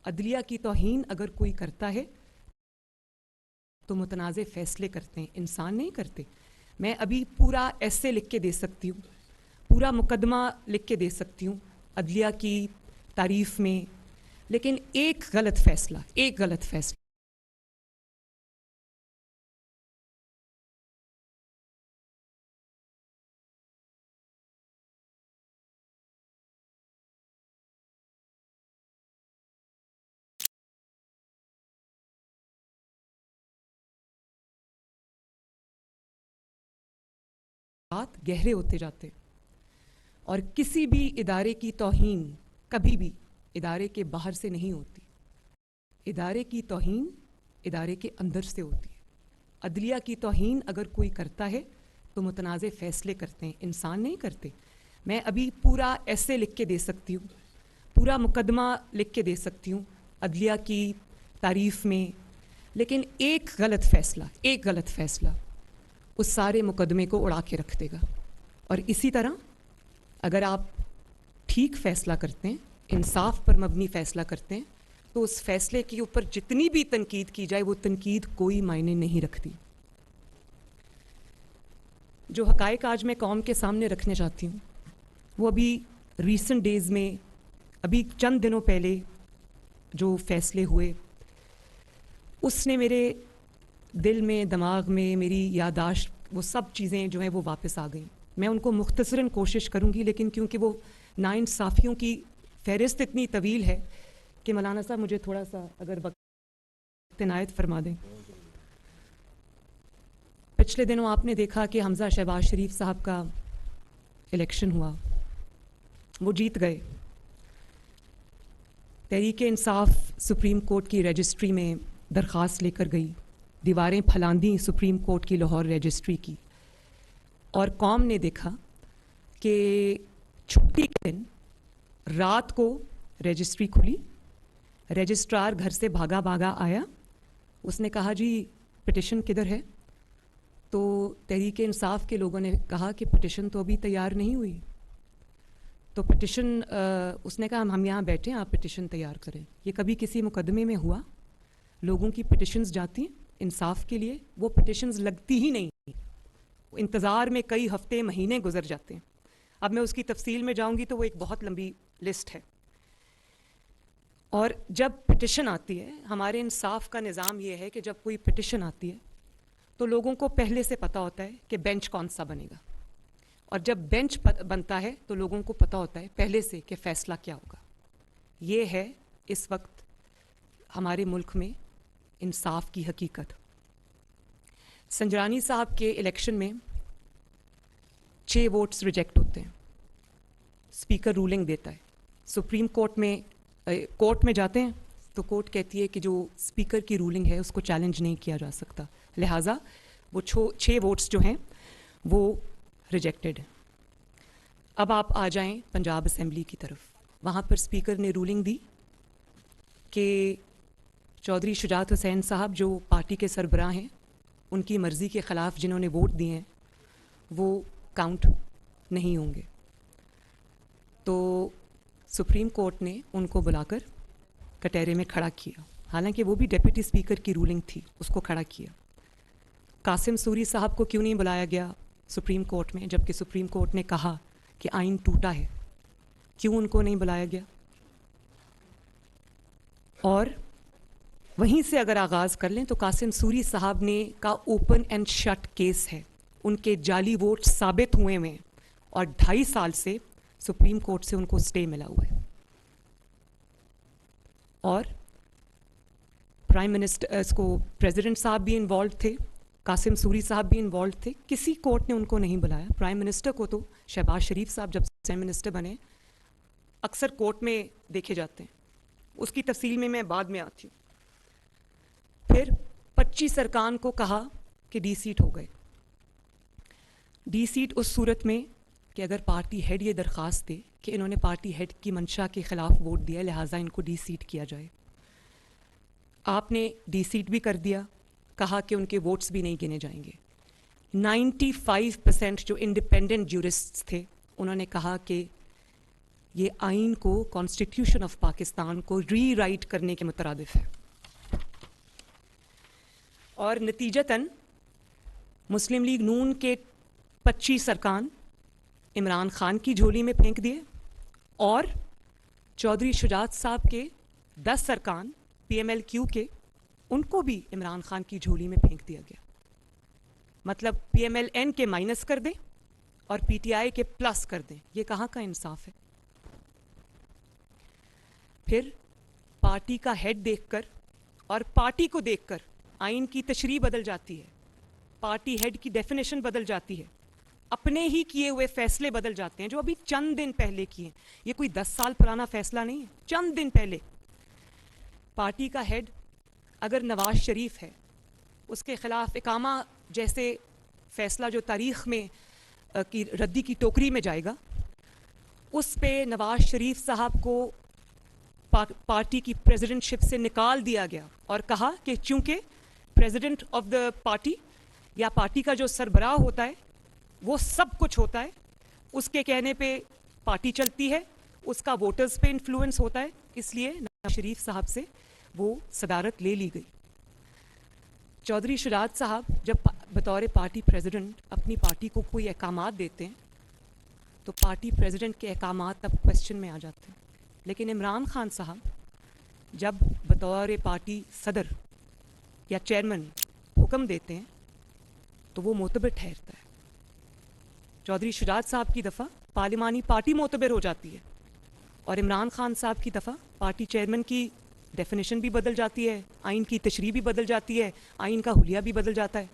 عدلیہ کی توہین اگر کوئی کرتا ہے تو متنازع فیصلے کرتے ہیں، انسان نہیں کرتے. میں ابھی پورا ایسے لکھ کے دے سکتی ہوں، پورا مقدمہ لکھ کے دے سکتی ہوں عدلیہ کی تعریف میں، لیکن ایک غلط فیصلہ گہرے ہوتے جاتے ہیں، اور کسی بھی ادارے کی توہین کبھی بھی ادارے کے باہر سے نہیں ہوتی. ادارے کی توہین ادارے کے اندر سے ہوتی ہے. عدلیہ کی توہین اگر کوئی کرتا ہے تو متنازع فیصلے کرتے ہیں، انسان نہیں کرتے. میں ابھی پورا ایسے لکھ کے دے سکتی ہوں، پورا مقدمہ لکھ کے دے سکتی ہوں عدلیہ کی تعریف میں، لیکن ایک غلط فیصلہ اس سارے مقدمے کو اڑا کے رکھ دے گا. اور اسی طرح اگر آپ ٹھیک فیصلہ کرتے ہیں، انصاف پر مبنی فیصلہ کرتے ہیں، تو اس فیصلے کے اوپر جتنی بھی تنقید کی جائے وہ تنقید کوئی معنی نہیں رکھتی. جو حقائق آج میں قوم کے سامنے رکھنے چاہتی ہوں وہ ابھی ریسنٹ ڈیز میں، ابھی چند دنوں پہلے جو فیصلے ہوئے، اس نے میرے دل میں، دماغ میں، میری یادداشت، وہ سب چیزیں جو ہیں وہ واپس آ گئیں. میں ان کو مختصراً کوشش کروں گی، لیکن کیونکہ وہ ناانصافیوں کی فہرست اتنی طویل ہے کہ مولانا صاحب مجھے تھوڑا سا اگر وقت عنایت فرما دیں. پچھلے دنوں آپ نے دیکھا کہ حمزہ شہباز شریف صاحب کا الیکشن ہوا، وہ جیت گئے. تحریک انصاف سپریم کورٹ کی رجسٹری میں درخواست لے کر گئی، دیواریں پھلاندیں سپریم کورٹ کی لاہور رجسٹری کی، اور قوم نے دیکھا کہ چھٹی کے دن رات کو رجسٹری کھلی، رجسٹرار گھر سے بھاگا آیا. اس نے کہا جی پٹیشن کدھر ہے؟ تو تحریک انصاف کے لوگوں نے کہا کہ پٹیشن تو ابھی تیار نہیں ہوئی. تو پٹیشن اس نے کہا ہم یہاں بیٹھے ہیں، آپ پٹیشن تیار کریں. یہ کبھی کسی مقدمے میں ہوا؟ لوگوں کی پٹیشنز جاتی ہیں انصاف کے لیے، وہ پٹیشنز لگتی ہی نہیں، انتظار میں کئی ہفتے مہینے گزر جاتے ہیں. اب میں اس کی تفصیل میں جاؤں گی تو وہ ایک بہت لمبی لسٹ ہے. اور جب پٹیشن آتی ہے، ہمارے انصاف کا نظام یہ ہے کہ جب کوئی پٹیشن آتی ہے تو لوگوں کو پہلے سے پتہ ہوتا ہے کہ بینچ کون سا بنے گا، اور جب بینچ بنتا ہے تو لوگوں کو پتہ ہوتا ہے پہلے سے کہ فیصلہ کیا ہوگا. یہ ہے اس وقت ہمارے ملک میں انصاف کی حقیقت. سنجرانی صاحب کے الیکشن میں 6 ووٹس ریجیکٹ ہوتے ہیں، اسپیکر رولنگ دیتا ہے. سپریم کورٹ میں جاتے ہیں تو کورٹ کہتی ہے کہ جو اسپیکر کی رولنگ ہے اس کو چیلنج نہیں کیا جا سکتا، لہٰذا وہ 6 ووٹس جو ہیں وہ ریجیکٹڈ ہیں. اب آپ آ جائیں پنجاب اسمبلی کی طرف. وہاں پر اسپیکر نے رولنگ دی کہ چودھری شجاعت حسین صاحب جو پارٹی کے سربراہ ہیں، ان کی مرضی کے خلاف جنہوں نے ووٹ دیے ہیں وہ کاؤنٹ نہیں ہوں گے. تو سپریم کورٹ نے ان کو بلا کر کٹہرے میں کھڑا کیا، حالانکہ وہ بھی ڈیپٹی اسپیکر کی رولنگ تھی، اس کو کھڑا کیا. قاسم سوری صاحب کو کیوں نہیں بلایا گیا سپریم کورٹ میں، جبکہ سپریم کورٹ نے کہا کہ آئین ٹوٹا ہے؟ کیوں ان کو نہیں بلایا گیا؟ اور وہیں سے اگر آغاز کر لیں تو قاسم سوری صاحب نے کا اوپن اینڈ شٹ کیس ہے، ان کے جعلی ووٹ ثابت ہوئے ہیں، اور 2.5 سال سے سپریم کورٹ سے ان کو سٹے ملا ہوا ہے. اور پرائم منسٹر اس کو پریزیڈنٹ صاحب بھی انوالوڈ تھے، قاسم سوری صاحب بھی انوالوڈ تھے، کسی کورٹ نے ان کو نہیں بلایا. پرائم منسٹر کو تو شہباز شریف صاحب جب سے منسٹر بنے اکثر کورٹ میں دیکھے جاتے ہیں، اس کی تفصیل میں بعد میں آتی ہوں. پھر 25 ارکان کو کہا کہ ڈی سیٹ ہو گئے. ڈی سیٹ اس صورت میں کہ اگر پارٹی ہیڈ یہ درخواست دے کہ انہوں نے پارٹی ہیڈ کی منشا کے خلاف ووٹ دیا، لہٰذا ان کو ڈی سیٹ کیا جائے. آپ نے ڈی سیٹ بھی کر دیا، کہا کہ ان کے ووٹس بھی نہیں گنے جائیں گے. 95% جو انڈیپینڈنٹ جورسٹس تھے انہوں نے کہا کہ یہ آئین کو کانسٹیٹیوشن آف پاکستان کو ری رائٹ کرنے کے مترادف ہے. اور نتیجتاً مسلم لیگ نون کے 25 ارکان عمران خان کی جھولی میں پھینک دیے اور چودھری شجاعت صاحب کے 10 ارکان پی ایم ایل کیو کے ان کو بھی عمران خان کی جھولی میں پھینک دیا گیا. مطلب پی ایم ایل این کے مائنس کر دیں اور پی ٹی آئی کے پلس کر دیں. یہ کہاں کا انصاف ہے؟ پھر پارٹی کا ہیڈ دیکھ کر اور پارٹی کو دیکھ کر آئین کی تشریح بدل جاتی ہے, پارٹی ہیڈ کی ڈیفینیشن بدل جاتی ہے, اپنے ہی کیے ہوئے فیصلے بدل جاتے ہیں جو ابھی چند دن پہلے کیے ہیں. یہ کوئی 10 سال پرانا فیصلہ نہیں ہے, چند دن پہلے. پارٹی کا ہیڈ اگر نواز شریف ہے, اس کے خلاف اقامہ جیسے فیصلہ جو تاریخ میں کی ردی کی ٹوکری میں جائے گا, اس پہ نواز شریف صاحب کو پارٹی کی پریزیڈنٹ شپ سے نکال دیا گیا اور کہا کہ چونکہ پریزیڈنٹ آف دا پارٹی یا پارٹی کا جو سربراہ ہوتا ہے وہ سب کچھ ہوتا ہے, اس کے کہنے پہ پارٹی چلتی ہے, اس کا ووٹرز پہ انفلوئنس ہوتا ہے, اس لیے نواز شریف صاحب سے وہ صدارت لے لی گئی. چودھری شجاعت صاحب جب بطور پارٹی پریزیڈنٹ اپنی پارٹی کو کوئی احکامات دیتے ہیں تو پارٹی پریزیڈنٹ کے احکامات اب کوشچن میں آ جاتے ہیں. لیکن عمران خان صاحب جب بطور پارٹی صدر یا چیئرمین حکم دیتے ہیں تو وہ معتبر ٹھہرتا ہے. چودھری شجاعت صاحب کی دفعہ پارلیمانی پارٹی معتبر ہو جاتی ہے اور عمران خان صاحب کی دفعہ پارٹی چیئرمین کی ڈیفینیشن بھی بدل جاتی ہے, آئین کی تشریح بھی بدل جاتی ہے, آئین کا حلیہ بھی بدل جاتا ہے.